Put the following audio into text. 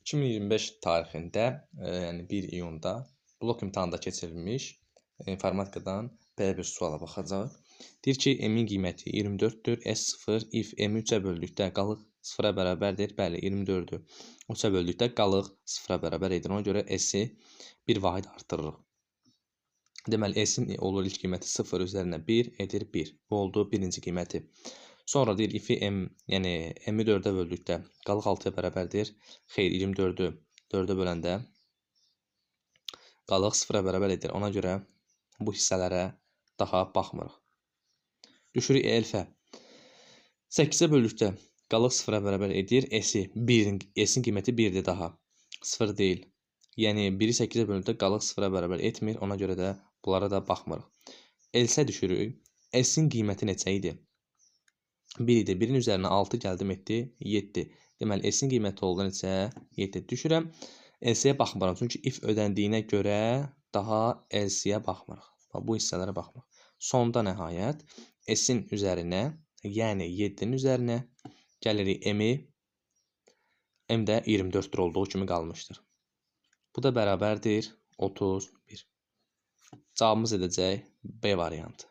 2025 tarixində, yəni 1 iyunda blok imtahanında keçirilmiş informatikadan belə bir suala baxacağıq. Deyir ki, m-in qiyməti 24-dür, S0 if m-i 3-ə böldükdə qalıq 0-a bərabərdir. Bəli, 24-ü 3-ə böldükdə qalıq 0-a bərabər edir. Ona görə s-i bir vahid artırırıq. Deməli, s-in olur ilk qiyməti 0 üzərinə 1 edir 1. Bu oldu birinci qiyməti. Sonra deyir, if m, yəni m-i 4-ə böldükdə qalıq 6-ya bərabərdir. Xeyr, 24-ü 4-ə böləndə qalıq 0-a bərabər edir. Ona görə bu hissələrə daha baxmırıq. Düşürük elfə. 8-ə böldükdə qalıq 0-a bərabər edir. S-in qiyməti 1-dir daha. 0 deyil. Yəni 1-i 8-ə böldükdə qalıq 0-a bərabər etmir. Ona görə də bunlara da baxmırıq. Elsə düşürük. S-in qiyməti neçə idi? 1 idi. 1-in üzərinə 6 gəldim etdi 7. Deməli, S-in qiyməti oldu neçə? 7. Düşürəm. LC-yə baxmıram. Çünki if ödəndiyinə görə daha LC-yə baxmırıq. Bu hissələrə baxmırıq. Sonda nəhayət S-in üzərinə, yəni 7-nin üzərinə gəlirik M-i. M də 24-dür olduğu kimi qalmışdır. Bu da bərabərdir 31. Cavabımız edəcək B variantı.